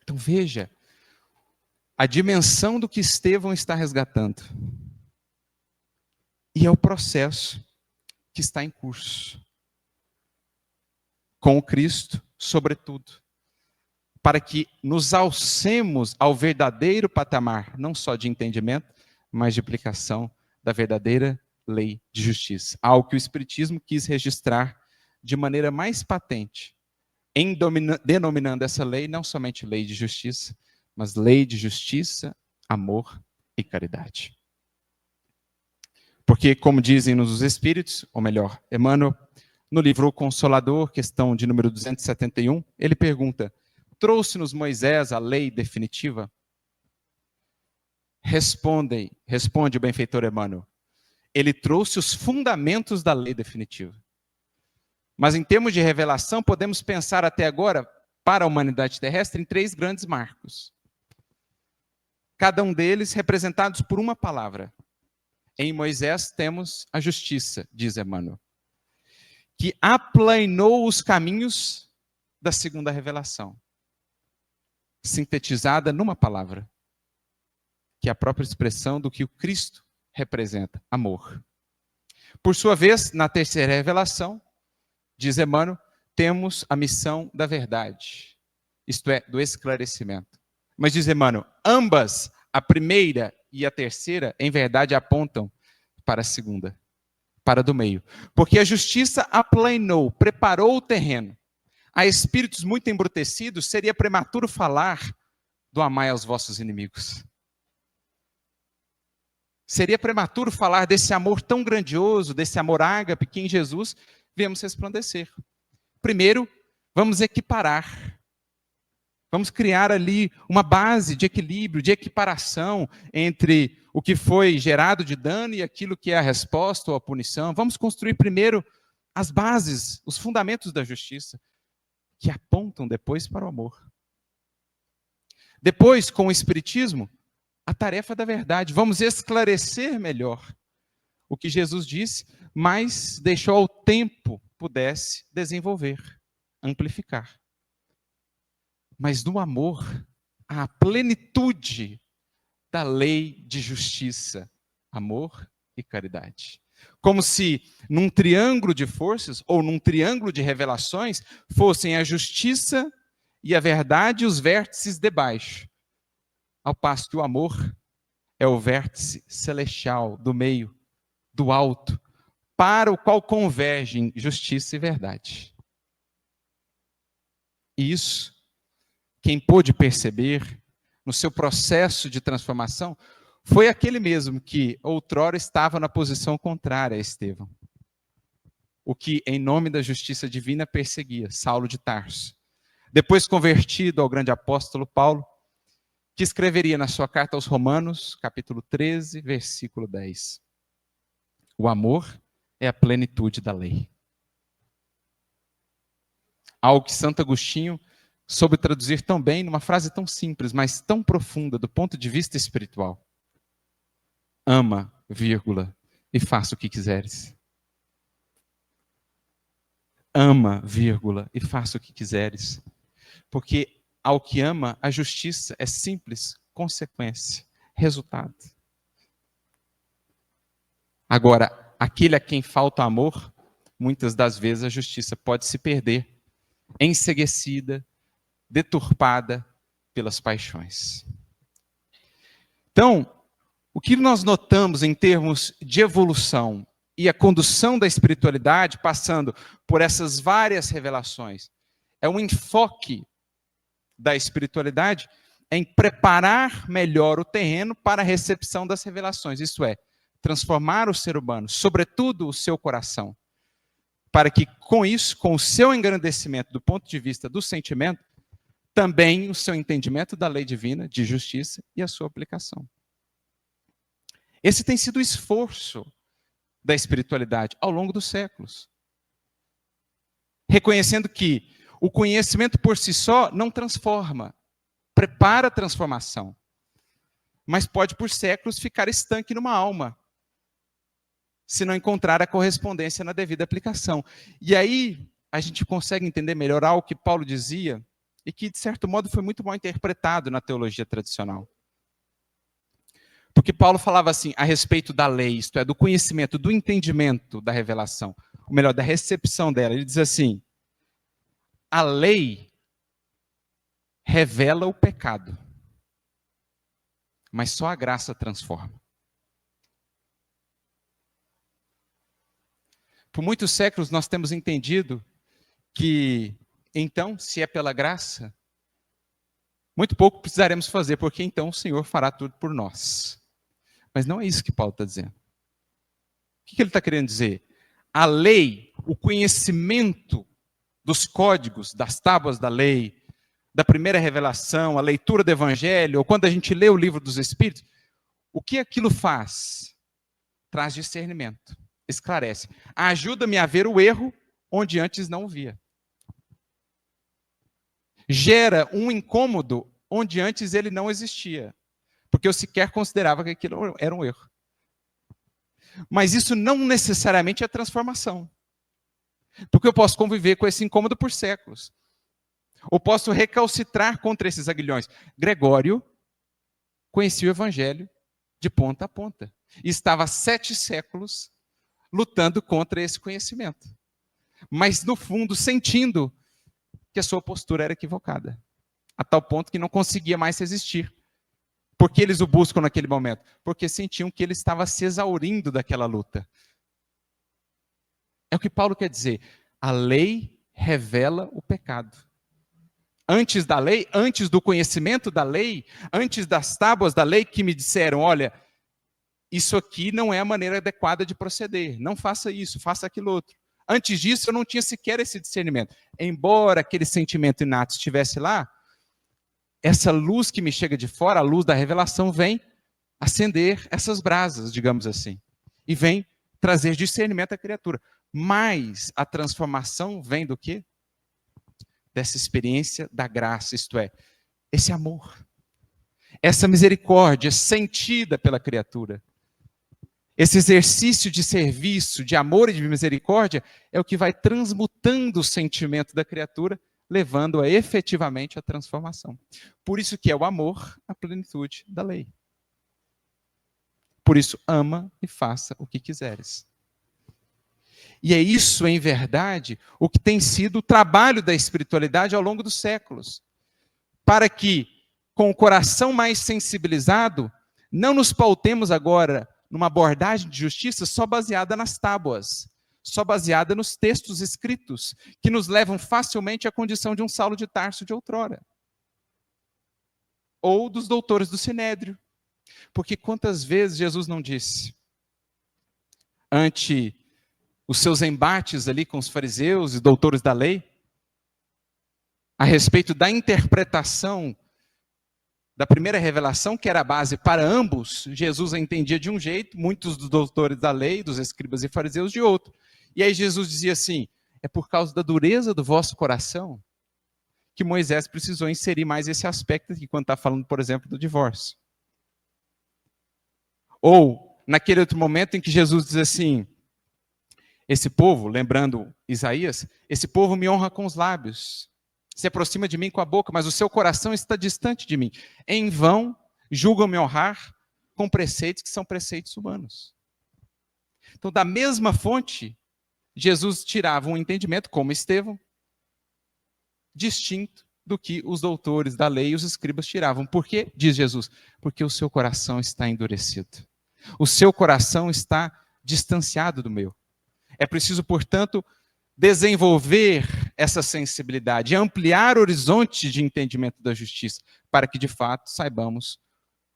Então veja a dimensão do que Estevão está resgatando. E é o processo que está em curso. Com o Cristo, sobretudo. Para que nos alcemos ao verdadeiro patamar, não só de entendimento, mas de aplicação da verdadeira lei de justiça. Algo que o Espiritismo quis registrar de maneira mais patente, denominando essa lei não somente lei de justiça, mas lei de justiça, amor e caridade. Porque, como dizem-nos os Espíritos, ou melhor, Emmanuel, no livro O Consolador, questão de número 271, ele pergunta, trouxe-nos Moisés a lei definitiva? Responde o benfeitor Emmanuel, ele trouxe os fundamentos da lei definitiva. Mas em termos de revelação, podemos pensar até agora, para a humanidade terrestre, em 3 grandes marcos. Cada um deles representados por uma palavra. Em Moisés temos a justiça, diz Emmanuel, que aplainou os caminhos da segunda revelação, sintetizada numa palavra, que é a própria expressão do que o Cristo representa, amor. Por sua vez, na terceira revelação, diz Emmanuel, temos a missão da verdade, isto é, do esclarecimento. Mas diz Emmanuel, ambas, a primeira e a terceira, em verdade apontam para a segunda, para a do meio. Porque a justiça aplainou, preparou o terreno. A espíritos muito embrutecidos, seria prematuro falar do amai aos vossos inimigos. Seria prematuro falar desse amor tão grandioso, desse amor ágape que em Jesus vemos resplandecer. Primeiro, vamos equiparar. Vamos criar ali uma base de equilíbrio, de equiparação entre o que foi gerado de dano e aquilo que é a resposta ou a punição. Vamos construir primeiro as bases, os fundamentos da justiça, que apontam depois para o amor. Depois, com o Espiritismo, a tarefa da verdade. Vamos esclarecer melhor o que Jesus disse, mas deixou ao tempo pudesse desenvolver, amplificar. Mas no amor, há a plenitude da lei de justiça, amor e caridade. Como se num triângulo de forças, ou num triângulo de revelações, fossem a justiça e a verdade os vértices de baixo. Ao passo que o amor é o vértice celestial, do meio, do alto, para o qual convergem justiça e verdade. E isso, quem pôde perceber no seu processo de transformação, foi aquele mesmo que outrora estava na posição contrária a Estevão. O que, em nome da justiça divina, perseguia, Saulo de Tarso. Depois convertido ao grande apóstolo Paulo, que escreveria na sua carta aos Romanos, capítulo 13, versículo 10. O amor é a plenitude da lei. Algo que Santo Agostinho soube traduzir tão bem numa frase tão simples, mas tão profunda do ponto de vista espiritual. Ama, vírgula, e faça o que quiseres. Ama, vírgula, e faça o que quiseres. Porque ao que ama, a justiça é simples consequência, resultado. Agora, aquele a quem falta amor, muitas das vezes a justiça pode se perder, enceguecida, deturpada pelas paixões. Então, o que nós notamos em termos de evolução e a condução da espiritualidade, passando por essas várias revelações, é um enfoque da espiritualidade em preparar melhor o terreno para a recepção das revelações, isto é, transformar o ser humano, sobretudo o seu coração, para que com isso, com o seu engrandecimento do ponto de vista do sentimento, também o seu entendimento da lei divina, de justiça e a sua aplicação. Esse tem sido o esforço da espiritualidade ao longo dos séculos. Reconhecendo que o conhecimento por si só não transforma, prepara a transformação, mas pode por séculos ficar estanque numa alma, se não encontrar a correspondência na devida aplicação. E aí a gente consegue entender melhor algo que Paulo dizia, e que de certo modo foi muito mal interpretado na teologia tradicional. Porque Paulo falava assim, a respeito da lei, isto é, do conhecimento, do entendimento da revelação, ou melhor, da recepção dela. Ele diz assim, a lei revela o pecado, mas só a graça transforma. Por muitos séculos nós temos entendido que, então, se é pela graça, muito pouco precisaremos fazer, porque então o Senhor fará tudo por nós. Mas não é isso que Paulo está dizendo. O que ele está querendo dizer? A lei, o conhecimento dos códigos, das tábuas da lei, da primeira revelação, a leitura do Evangelho, ou quando a gente lê o livro dos Espíritos, o que aquilo faz? Traz discernimento, esclarece. Ajuda-me a ver o erro onde antes não o via. Gera um incômodo onde antes ele não existia. Porque eu sequer considerava que aquilo era um erro. Mas isso não necessariamente é transformação. Porque eu posso conviver com esse incômodo por séculos. Ou posso recalcitrar contra esses aguilhões. Gregório conhecia o Evangelho de ponta a ponta. E estava há 7 séculos lutando contra esse conhecimento. Mas, no fundo, sentindo que a sua postura era equivocada. A tal ponto que não conseguia mais resistir. Por que eles o buscam naquele momento? Porque sentiam que ele estava se exaurindo daquela luta. É o que Paulo quer dizer. A lei revela o pecado. Antes da lei, antes do conhecimento da lei, antes das tábuas da lei que me disseram, olha, isso aqui não é a maneira adequada de proceder. Não faça isso, faça aquilo outro. Antes disso, eu não tinha sequer esse discernimento. Embora aquele sentimento inato estivesse lá, essa luz que me chega de fora, a luz da revelação, vem acender essas brasas, digamos assim, e vem trazer discernimento à criatura. Mas a transformação vem do quê? Dessa experiência da graça, isto é, esse amor, essa misericórdia sentida pela criatura. Esse exercício de serviço, de amor e de misericórdia é o que vai transmutando o sentimento da criatura, levando-a efetivamente à transformação. Por isso que é o amor a plenitude da lei. Por isso, ama e faça o que quiseres. E é isso, em verdade, o que tem sido o trabalho da espiritualidade ao longo dos séculos. Para que, com o coração mais sensibilizado, não nos pautemos agora numa abordagem de justiça só baseada nas tábuas, só baseada nos textos escritos, que nos levam facilmente à condição de um Saulo de Tarso de outrora. Ou dos doutores do Sinédrio. Porque quantas vezes Jesus não disse, ante os seus embates ali com os fariseus e doutores da lei, a respeito da interpretação da primeira revelação, que era a base para ambos, Jesus a entendia de um jeito, muitos dos doutores da lei, dos escribas e fariseus, de outro. E aí Jesus dizia assim, é por causa da dureza do vosso coração que Moisés precisou inserir mais esse aspecto aqui, quando está falando, por exemplo, do divórcio. Ou, naquele outro momento em que Jesus diz assim, esse povo, lembrando Isaías, esse povo me honra com os lábios, se aproxima de mim com a boca, mas o seu coração está distante de mim. Em vão, julgam-me honrar com preceitos que são preceitos humanos. Então, da mesma fonte, Jesus tirava um entendimento, como Estevão, distinto do que os doutores da lei e os escribas tiravam. Por quê? Diz Jesus, porque o seu coração está endurecido. O seu coração está distanciado do meu. É preciso, portanto, desenvolver essa sensibilidade, ampliar o horizonte de entendimento da justiça, para que, de fato, saibamos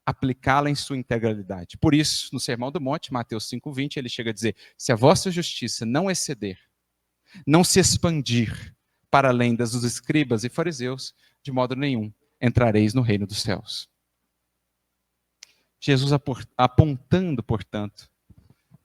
aplicá-la em sua integralidade. Por isso, no Sermão do Monte, Mateus 5,20, ele chega a dizer, se a vossa justiça não exceder, não se expandir para além das dos escribas e fariseus, de modo nenhum entrareis no reino dos céus. Jesus apontando, portanto,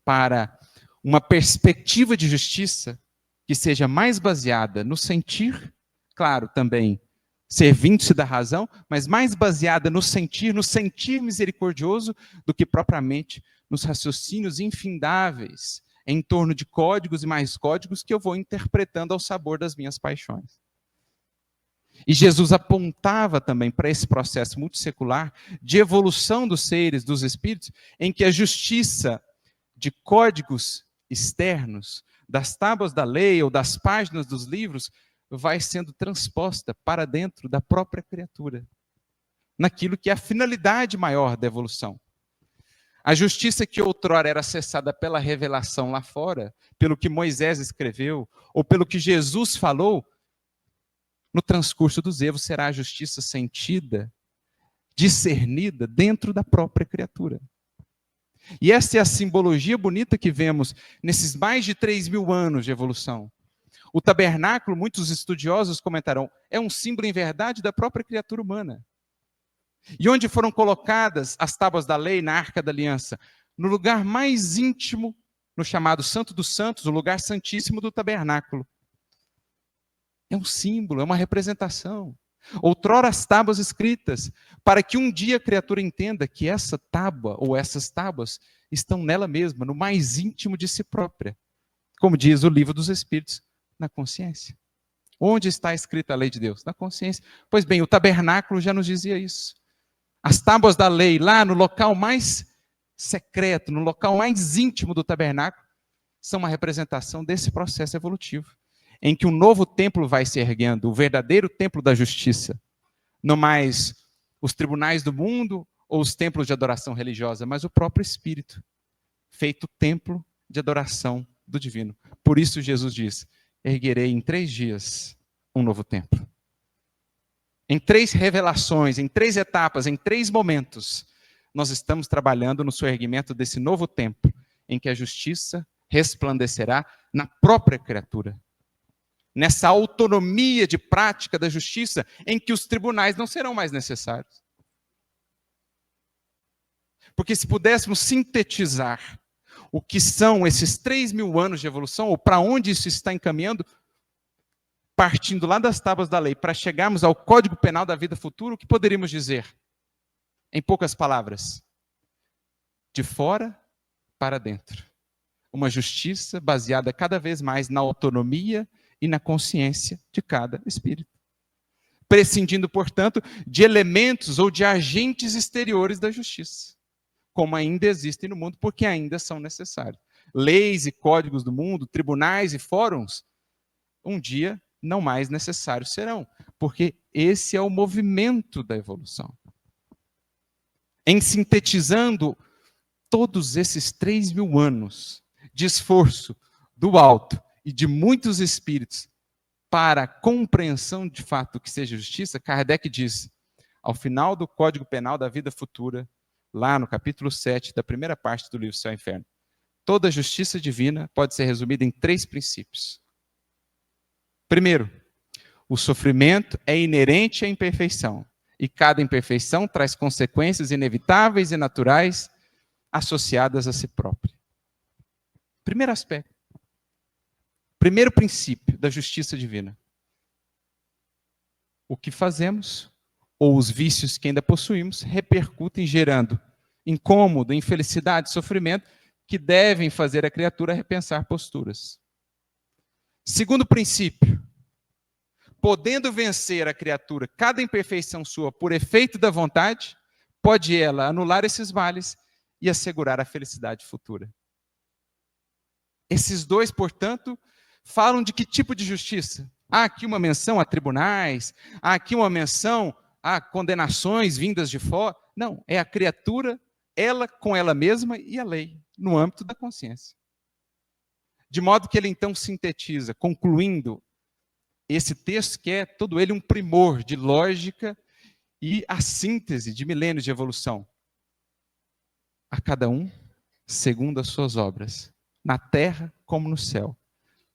para uma perspectiva de justiça que seja mais baseada no sentir, claro, também servindo-se da razão, mas mais baseada no sentir misericordioso, do que propriamente nos raciocínios infindáveis em torno de códigos e mais códigos que eu vou interpretando ao sabor das minhas paixões. E Jesus apontava também para esse processo multissecular de evolução dos seres, dos espíritos, em que a justiça de códigos externos, das tábuas da lei ou das páginas dos livros, vai sendo transposta para dentro da própria criatura, naquilo que é a finalidade maior da evolução. A justiça que outrora era acessada pela revelação lá fora, pelo que Moisés escreveu, ou pelo que Jesus falou, no transcurso dos erros será a justiça sentida, discernida dentro da própria criatura. E essa é a simbologia bonita que vemos nesses mais de 3.000 anos de evolução. O tabernáculo, muitos estudiosos comentarão, é um símbolo em verdade da própria criatura humana. E onde foram colocadas as tábuas da lei na Arca da Aliança? No lugar mais íntimo, no chamado Santo dos Santos, o lugar santíssimo do tabernáculo. É um símbolo, é uma representação. Outrora as tábuas escritas, para que um dia a criatura entenda que essa tábua ou essas tábuas estão nela mesma, no mais íntimo de si própria. Como diz o Livro dos Espíritos, na consciência. Onde está escrita a lei de Deus? Na consciência. Pois bem, o tabernáculo já nos dizia isso. As tábuas da lei, lá no local mais secreto, no local mais íntimo do tabernáculo, são uma representação desse processo evolutivo, em que um novo templo vai se erguendo, o verdadeiro templo da justiça. Não mais os tribunais do mundo ou os templos de adoração religiosa, mas o próprio Espírito, feito templo de adoração do divino. Por isso Jesus diz, erguerei em 3 dias um novo templo. Em 3 revelações, em 3 etapas, em 3 momentos, nós estamos trabalhando no surgimento desse novo templo, em que a justiça resplandecerá na própria criatura. nessa autonomia de prática da justiça, em que os tribunais não serão mais necessários. Porque se pudéssemos sintetizar o que são esses 3.000 anos de evolução, ou para onde isso está encaminhando, partindo lá das tábuas da lei, para chegarmos ao Código Penal da vida futura, o que poderíamos dizer? Em poucas palavras, de fora para dentro. Uma justiça baseada cada vez mais na autonomia e na consciência de cada espírito. Prescindindo, portanto, de elementos ou de agentes exteriores da justiça, como ainda existem no mundo, porque ainda são necessários. Leis e códigos do mundo, tribunais e fóruns, um dia não mais necessários serão, porque esse é o movimento da evolução. Em sintetizando todos esses 3.000 anos de esforço do alto e de muitos espíritos para a compreensão de fato que seja justiça, Kardec diz, ao final do Código Penal da vida futura, lá no capítulo 7 da primeira parte do livro Céu e Inferno, toda justiça divina pode ser resumida em 3 princípios. Primeiro, o sofrimento é inerente à imperfeição, e cada imperfeição traz consequências inevitáveis e naturais associadas a si própria. Primeiro aspecto. Primeiro princípio da justiça divina. O que fazemos, ou os vícios que ainda possuímos, repercutem gerando incômodo, infelicidade, sofrimento, que devem fazer a criatura repensar posturas. Segundo princípio, podendo vencer a criatura cada imperfeição sua por efeito da vontade, pode ela anular esses males e assegurar a felicidade futura. Esses dois, portanto, falam de que tipo de justiça? Há aqui uma menção a tribunais, há aqui uma menção a condenações vindas de fora. Não, é a criatura, ela com ela mesma e a lei, no âmbito da consciência. De modo que ele então sintetiza, concluindo esse texto que é todo ele um primor de lógica e a síntese de milênios de evolução. A cada um, segundo as suas obras, na terra como no céu.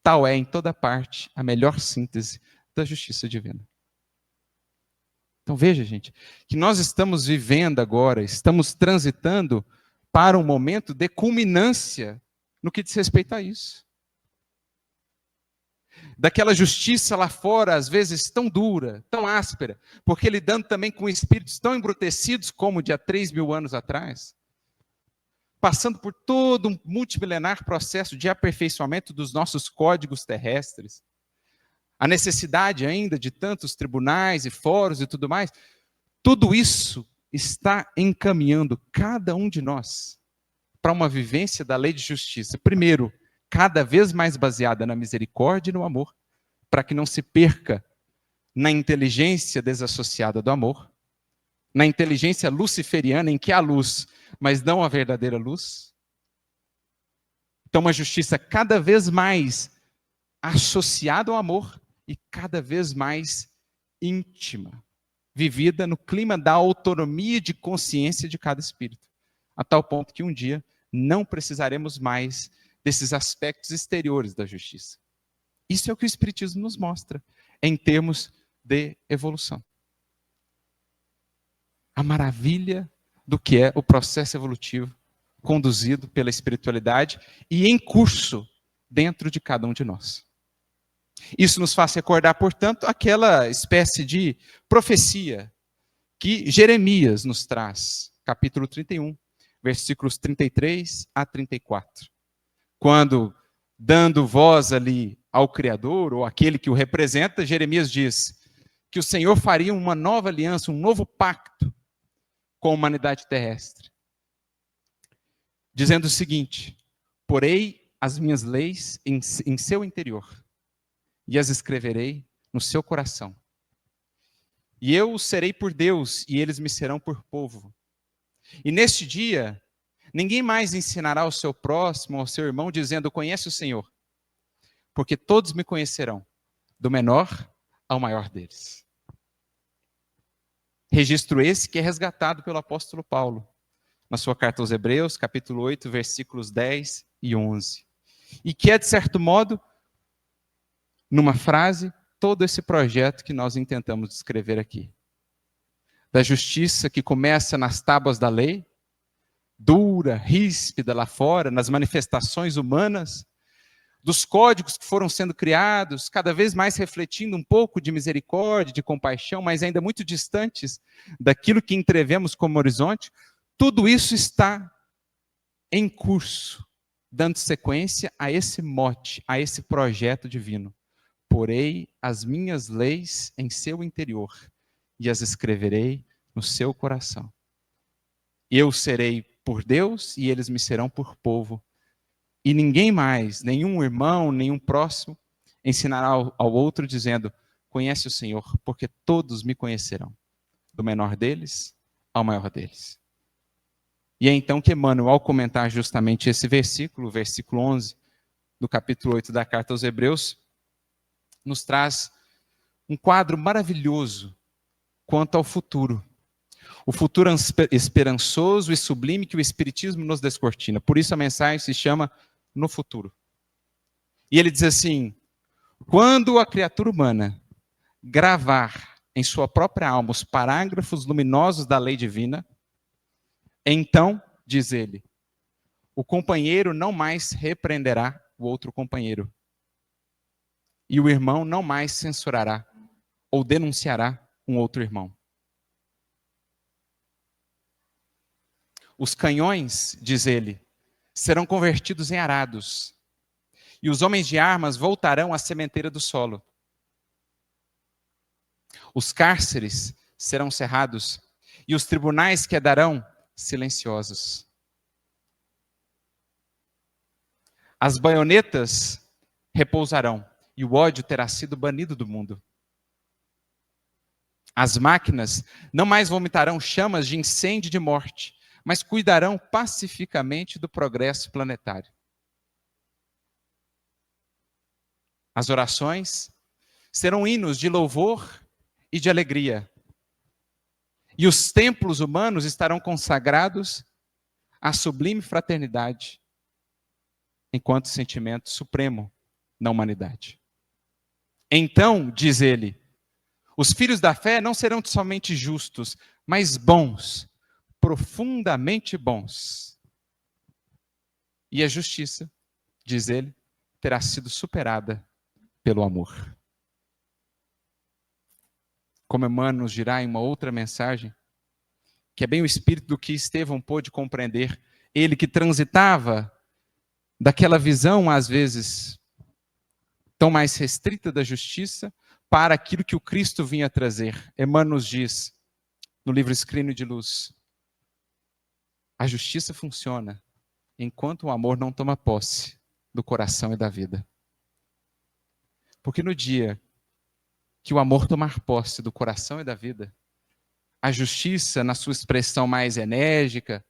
Tal é, em toda parte, a melhor síntese da justiça divina. Então veja, gente, que nós estamos vivendo agora, estamos transitando para um momento de culminância no que diz respeito a isso. Daquela justiça lá fora, às vezes tão dura, tão áspera, porque lidando também com espíritos tão embrutecidos como de há 3.000 anos atrás, passando por todo um multimilenar processo de aperfeiçoamento dos nossos códigos terrestres, a necessidade ainda de tantos tribunais e fóruns e tudo mais, tudo isso está encaminhando cada um de nós para uma vivência da lei de justiça. Primeiro, cada vez mais baseada na misericórdia e no amor, para que não se perca na inteligência desassociada do amor, na inteligência luciferiana em que há luz, mas não a verdadeira luz. Então, uma justiça cada vez mais associada ao amor e cada vez mais íntima, vivida no clima da autonomia de consciência de cada espírito, a tal ponto que um dia não precisaremos mais desses aspectos exteriores da justiça. Isso é o que o Espiritismo nos mostra, em termos de evolução. A maravilha do que é o processo evolutivo conduzido pela espiritualidade e em curso dentro de cada um de nós. Isso nos faz recordar, portanto, aquela espécie de profecia que Jeremias nos traz, capítulo 31, versículos 33 a 34. Quando, dando voz ali ao Criador, ou aquele que o representa, Jeremias diz que o Senhor faria uma nova aliança, um novo pacto com a humanidade terrestre. Dizendo o seguinte: porei as minhas leis em seu interior e as escreverei no seu coração. E eu serei por Deus e eles me serão por povo. E neste dia, ninguém mais ensinará ao seu próximo, ao seu irmão, dizendo: conhece o Senhor, porque todos me conhecerão, do menor ao maior deles. Registro esse que é resgatado pelo apóstolo Paulo, na sua carta aos Hebreus, capítulo 8, versículos 10 e 11. E que é, de certo modo, numa frase, todo esse projeto que nós intentamos descrever aqui. Da justiça que começa nas tábuas da lei, dura, ríspida lá fora, nas manifestações humanas, dos códigos que foram sendo criados, cada vez mais refletindo um pouco de misericórdia, de compaixão, mas ainda muito distantes daquilo que entrevemos como horizonte, tudo isso está em curso, dando sequência a esse mote, a esse projeto divino. Porei as minhas leis em seu interior e as escreverei no seu coração. Eu serei por Deus e eles me serão por povo. E ninguém mais, nenhum irmão, nenhum próximo, ensinará ao outro dizendo, conhece o Senhor, porque todos me conhecerão, do menor deles ao maior deles. E é então que Emmanuel, ao comentar justamente esse versículo, o versículo 11, do capítulo 8 da Carta aos Hebreus, nos traz um quadro maravilhoso quanto ao futuro. O futuro esperançoso e sublime que o Espiritismo nos descortina. Por isso a mensagem se chama No Futuro. E ele diz assim, quando a criatura humana gravar em sua própria alma os parágrafos luminosos da lei divina, então, diz ele, o companheiro não mais repreenderá o outro companheiro. E o irmão não mais censurará ou denunciará um outro irmão. Os canhões, diz ele, serão convertidos em arados. E os homens de armas voltarão à sementeira do solo. Os cárceres serão cerrados e os tribunais quedarão silenciosos. As baionetas repousarão e o ódio terá sido banido do mundo. As máquinas não mais vomitarão chamas de incêndio e de morte, mas cuidarão pacificamente do progresso planetário. As orações serão hinos de louvor e de alegria. E os templos humanos estarão consagrados à sublime fraternidade, enquanto sentimento supremo na humanidade. Então, diz ele, os filhos da fé não serão somente justos, mas bons, profundamente bons. E a justiça, diz ele, terá sido superada pelo amor. Como Emmanuel nos dirá em uma outra mensagem, que é bem o espírito do que Estevão pôde compreender, ele que transitava daquela visão, às vezes, tão mais restrita da justiça, para aquilo que o Cristo vinha trazer. Emmanuel nos diz, no livro Escrínio de Luz, a justiça funciona enquanto o amor não toma posse do coração e da vida. Porque no dia que o amor tomar posse do coração e da vida, a justiça, na sua expressão mais enérgica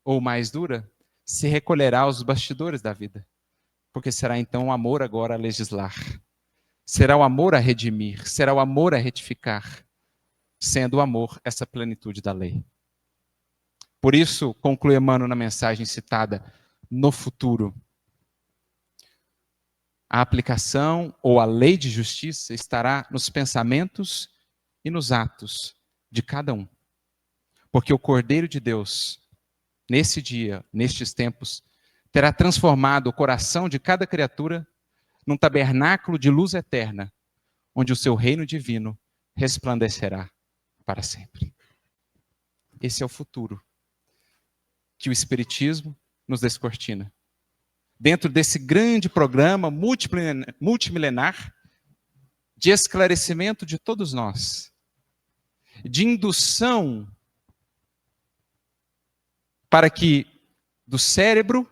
ou mais dura, se recolherá aos bastidores da vida. Porque será então o amor agora a legislar. Será o amor a redimir, será o amor a retificar, sendo o amor essa plenitude da lei. Por isso, conclui Emmanuel na mensagem citada, no futuro, a aplicação ou a lei de justiça estará nos pensamentos e nos atos de cada um. Porque o Cordeiro de Deus, nesse dia, nestes tempos, terá transformado o coração de cada criatura num tabernáculo de luz eterna, onde o seu reino divino resplandecerá para sempre. Esse é o futuro que o Espiritismo nos descortina. Dentro desse grande programa multimilenar de esclarecimento de todos nós, de indução para que do cérebro,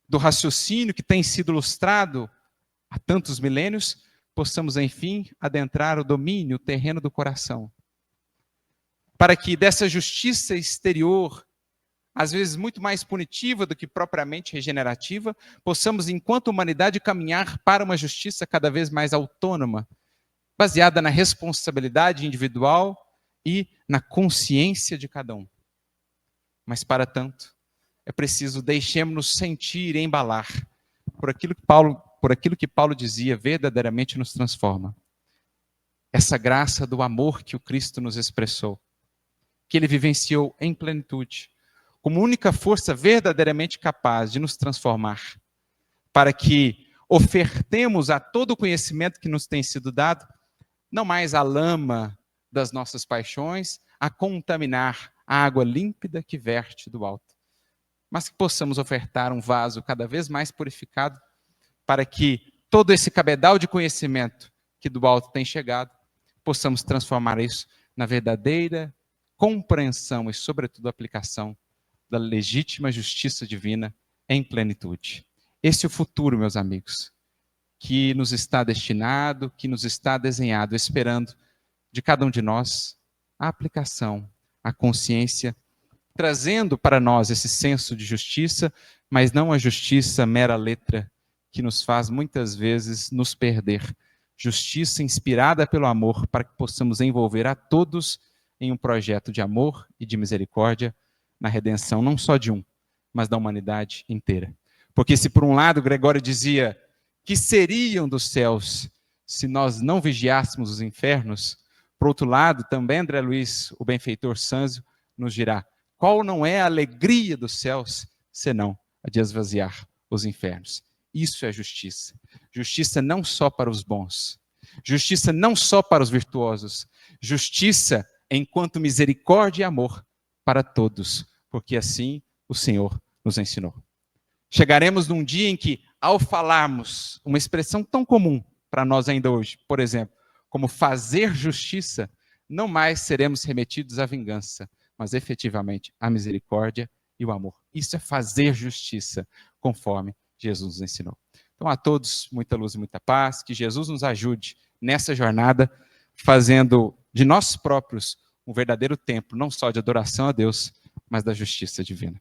do raciocínio que tem sido ilustrado há tantos milênios, possamos, enfim, adentrar o domínio, o terreno do coração. Para que dessa justiça exterior, às vezes muito mais punitiva do que propriamente regenerativa, possamos, enquanto humanidade, caminhar para uma justiça cada vez mais autônoma, baseada na responsabilidade individual e na consciência de cada um. Mas, para tanto, é preciso deixemos-nos sentir e embalar por aquilo que Paulo por aquilo que Paulo dizia, verdadeiramente nos transforma. Essa graça do amor que o Cristo nos expressou, que ele vivenciou em plenitude, como única força verdadeiramente capaz de nos transformar, para que ofertemos a todo o conhecimento que nos tem sido dado, não mais a lama das nossas paixões, a contaminar a água límpida que verte do alto, mas que possamos ofertar um vaso cada vez mais purificado, para que todo esse cabedal de conhecimento que do alto tem chegado, possamos transformar isso na verdadeira compreensão e, sobretudo, aplicação da legítima justiça divina em plenitude. Esse é o futuro, meus amigos, que nos está destinado, que nos está desenhado, esperando de cada um de nós a aplicação, a consciência, trazendo para nós esse senso de justiça, mas não a justiça mera letra, que nos faz muitas vezes nos perder. Justiça inspirada pelo amor, para que possamos envolver a todos em um projeto de amor e de misericórdia, na redenção não só de um, mas da humanidade inteira. Porque se por um lado Gregório dizia que seriam dos céus se nós não vigiássemos os infernos, por outro lado, também André Luiz, o benfeitor Sanzio, nos dirá: qual não é a alegria dos céus, senão a de esvaziar os infernos? Isso é justiça. Justiça não só para os bons, justiça não só para os virtuosos, justiça enquanto misericórdia e amor para todos, porque assim o Senhor nos ensinou. Chegaremos num dia em que, ao falarmos uma expressão tão comum para nós ainda hoje, por exemplo, como fazer justiça, não mais seremos remetidos à vingança, mas efetivamente à misericórdia e o amor. Isso é fazer justiça, conforme Jesus nos ensinou. Então, a todos, muita luz e muita paz, que Jesus nos ajude nessa jornada, fazendo de nós próprios um verdadeiro templo, não só de adoração a Deus, mas da justiça divina.